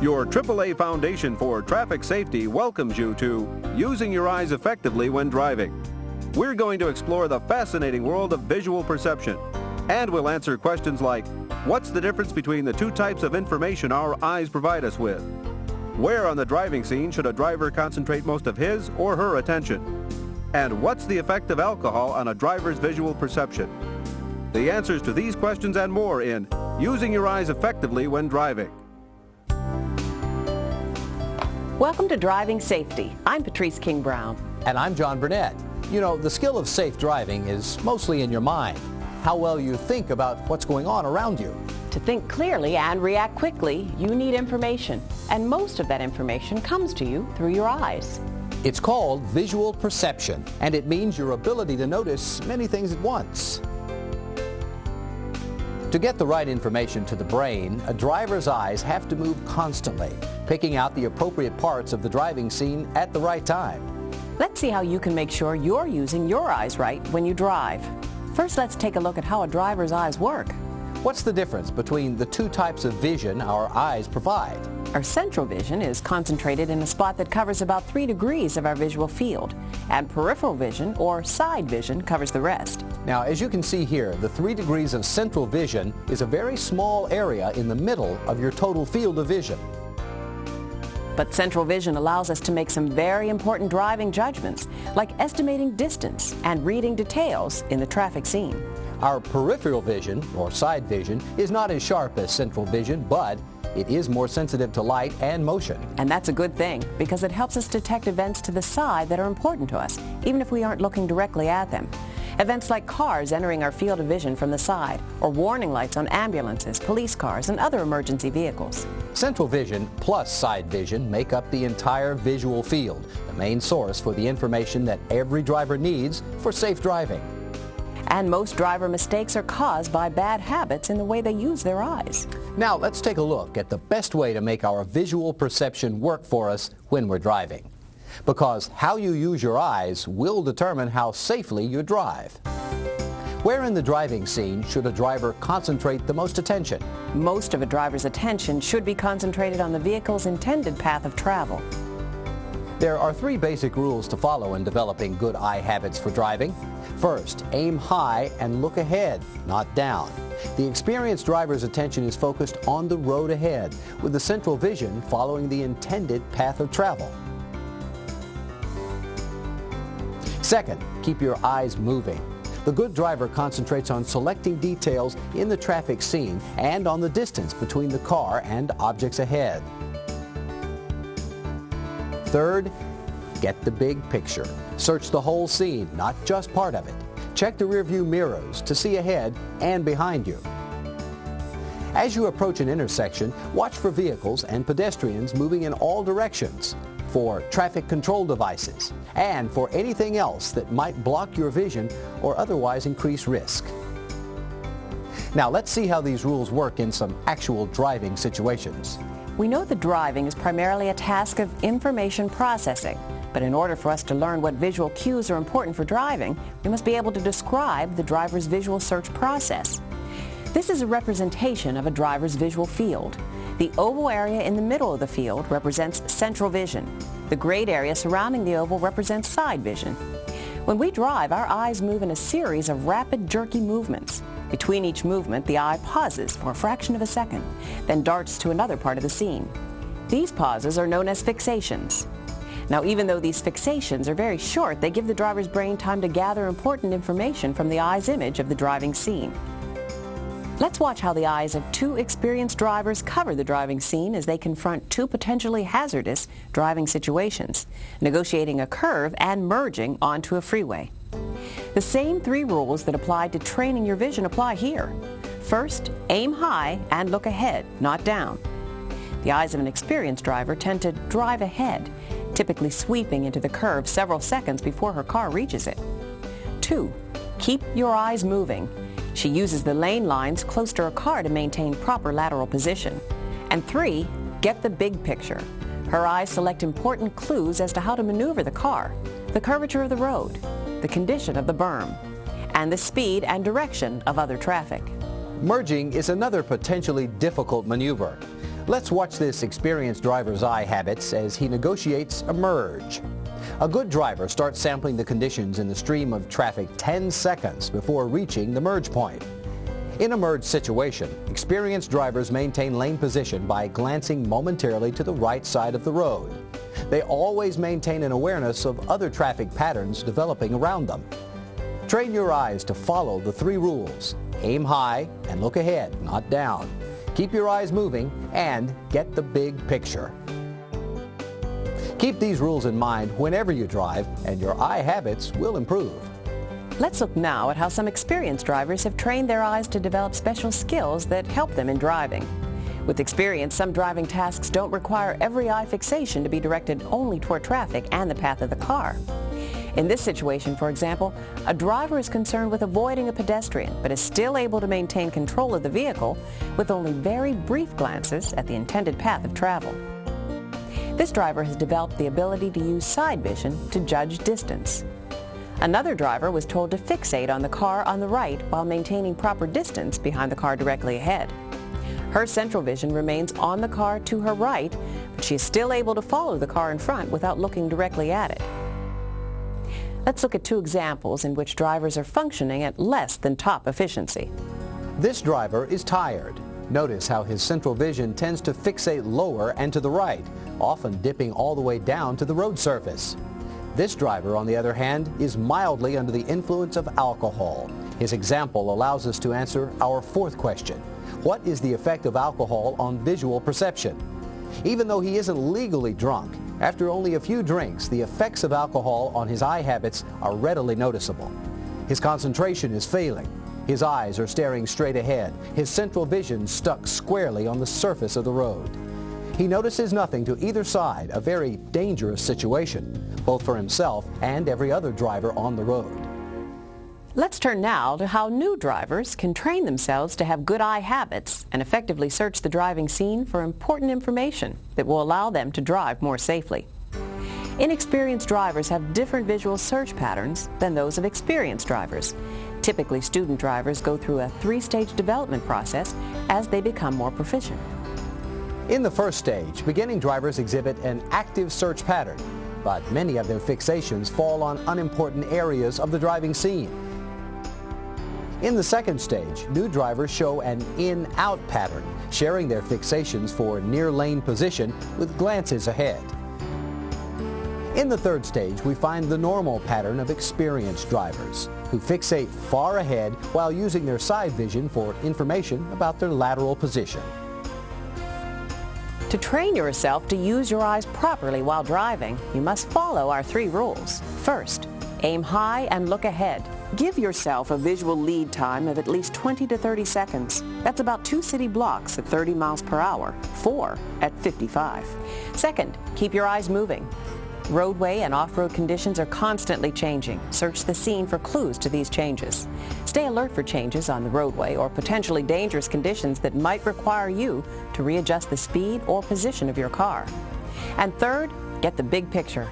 Your AAA Foundation for Traffic Safety welcomes you to Using Your Eyes Effectively When Driving. We're going to explore the fascinating world of visual perception, and we'll answer questions like, what's the difference between the two types of information our eyes provide us with? Where on the driving scene should a driver concentrate most of his or her attention? And what's the effect of alcohol on a driver's visual perception? The answers to these questions and more in Using Your Eyes Effectively When Driving. Welcome to Driving Safety. I'm Patrice King-Brown. And I'm John Burnett. You know, the skill of safe driving is mostly in your mind. How well you think about what's going on around you. To think clearly and react quickly, you need information. And most of that information comes to you through your eyes. It's called visual perception, and it means your ability to notice many things at once. To get the right information to the brain, a driver's eyes have to move constantly, picking out the appropriate parts of the driving scene at the right time. Let's see how you can make sure you're using your eyes right when you drive. First, let's take a look at how a driver's eyes work. What's the difference between the two types of vision our eyes provide? Our central vision is concentrated in a spot that covers about 3 degrees of our visual field, and peripheral vision, or side vision, covers the rest. Now, as you can see here, the 3 degrees of central vision is a very small area in the middle of your total field of vision. But central vision allows us to make some very important driving judgments, like estimating distance and reading details in the traffic scene. Our peripheral vision, or side vision, is not as sharp as central vision, but it is more sensitive to light and motion. And that's a good thing, because it helps us detect events to the side that are important to us, even if we aren't looking directly at them. Events like cars entering our field of vision from the side, or warning lights on ambulances, police cars, and other emergency vehicles. Central vision plus side vision make up the entire visual field, the main source for the information that every driver needs for safe driving. And most driver mistakes are caused by bad habits in the way they use their eyes. Now let's take a look at the best way to make our visual perception work for us when we're driving. Because how you use your eyes will determine how safely you drive. Where in the driving scene should a driver concentrate the most attention? Most of a driver's attention should be concentrated on the vehicle's intended path of travel. There are 3 basic rules to follow in developing good eye habits for driving. First, aim high and look ahead, not down. The experienced driver's attention is focused on the road ahead, with the central vision following the intended path of travel. Second, keep your eyes moving. The good driver concentrates on selecting details in the traffic scene and on the distance between the car and objects ahead. Third, get the big picture. Search the whole scene, not just part of it. Check the rearview mirrors to see ahead and behind you. As you approach an intersection, watch for vehicles and pedestrians moving in all directions, for traffic control devices, and for anything else that might block your vision or otherwise increase risk. Now let's see how these rules work in some actual driving situations. We know that driving is primarily a task of information processing, but in order for us to learn what visual cues are important for driving, we must be able to describe the driver's visual search process. This is a representation of a driver's visual field. The oval area in the middle of the field represents central vision. The grayed area surrounding the oval represents side vision. When we drive, our eyes move in a series of rapid, jerky movements. Between each movement, the eye pauses for a fraction of a second, then darts to another part of the scene. These pauses are known as fixations. Now, even though these fixations are very short, they give the driver's brain time to gather important information from the eye's image of the driving scene. Let's watch how the eyes of 2 experienced drivers cover the driving scene as they confront 2 potentially hazardous driving situations, negotiating a curve and merging onto a freeway. The same 3 rules that apply to training your vision apply here. First, aim high and look ahead, not down. The eyes of an experienced driver tend to drive ahead, typically sweeping into the curve several seconds before her car reaches it. 2, keep your eyes moving. She uses the lane lines close to her car to maintain proper lateral position. And 3, get the big picture. Her eyes select important clues as to how to maneuver the car, the curvature of the road, the condition of the berm, and the speed and direction of other traffic. Merging is another potentially difficult maneuver. Let's watch this experienced driver's eye habits as he negotiates a merge. A good driver starts sampling the conditions in the stream of traffic 10 seconds before reaching the merge point. In a merge situation, experienced drivers maintain lane position by glancing momentarily to the right side of the road. They always maintain an awareness of other traffic patterns developing around them. Train your eyes to follow the 3 rules. Aim high and look ahead, not down. Keep your eyes moving and get the big picture. Keep these rules in mind whenever you drive, and your eye habits will improve. Let's look now at how some experienced drivers have trained their eyes to develop special skills that help them in driving. With experience, some driving tasks don't require every eye fixation to be directed only toward traffic and the path of the car. In this situation, for example, a driver is concerned with avoiding a pedestrian, but is still able to maintain control of the vehicle with only very brief glances at the intended path of travel. This driver has developed the ability to use side vision to judge distance. Another driver was told to fixate on the car on the right while maintaining proper distance behind the car directly ahead. Her central vision remains on the car to her right, but she is still able to follow the car in front without looking directly at it. Let's look at 2 examples in which drivers are functioning at less than top efficiency. This driver is tired. Notice how his central vision tends to fixate lower and to the right, often dipping all the way down to the road surface. This driver, on the other hand, is mildly under the influence of alcohol. His example allows us to answer our 4th question. What is the effect of alcohol on visual perception? Even though he isn't legally drunk, after only a few drinks, the effects of alcohol on his eye habits are readily noticeable. His concentration is failing. His eyes are staring straight ahead, his central vision stuck squarely on the surface of the road. He notices nothing to either side, a very dangerous situation, both for himself and every other driver on the road. Let's turn now to how new drivers can train themselves to have good eye habits and effectively search the driving scene for important information that will allow them to drive more safely. Inexperienced drivers have different visual search patterns than those of experienced drivers. Typically, student drivers go through a 3-stage development process as they become more proficient. In the first stage, beginning drivers exhibit an active search pattern, but many of their fixations fall on unimportant areas of the driving scene. In the second stage, new drivers show an in-out pattern, sharing their fixations for near lane position with glances ahead. In the third stage, we find the normal pattern of experienced drivers, who fixate far ahead while using their side vision for information about their lateral position. To train yourself to use your eyes properly while driving, you must follow our 3 rules. First, aim high and look ahead. Give yourself a visual lead time of at least 20 to 30 seconds. That's about 2 city blocks at 30 miles per hour, 4 at 55. Second, keep your eyes moving. Roadway and off-road conditions are constantly changing. Search the scene for clues to these changes. Stay alert for changes on the roadway or potentially dangerous conditions that might require you to readjust the speed or position of your car. And third, get the big picture.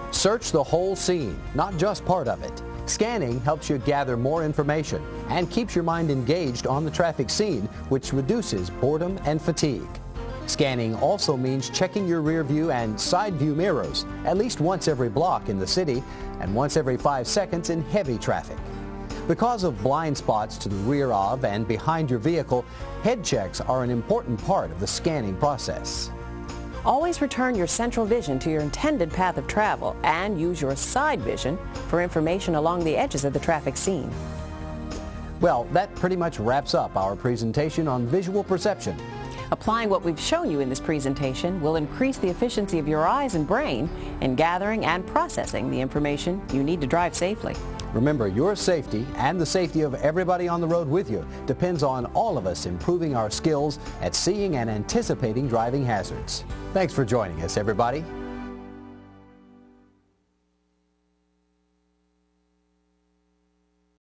Search the whole scene, not just part of it. Scanning helps you gather more information and keeps your mind engaged on the traffic scene, which reduces boredom and fatigue. Scanning also means checking your rear view and side view mirrors at least once every block in the city and once every 5 seconds in heavy traffic. Because of blind spots to the rear of and behind your vehicle, head checks are an important part of the scanning process. Always return your central vision to your intended path of travel and use your side vision for information along the edges of the traffic scene. Well, that pretty much wraps up our presentation on visual perception. Applying what we've shown you in this presentation will increase the efficiency of your eyes and brain in gathering and processing the information you need to drive safely. Remember, your safety and the safety of everybody on the road with you depends on all of us improving our skills at seeing and anticipating driving hazards. Thanks for joining us, everybody.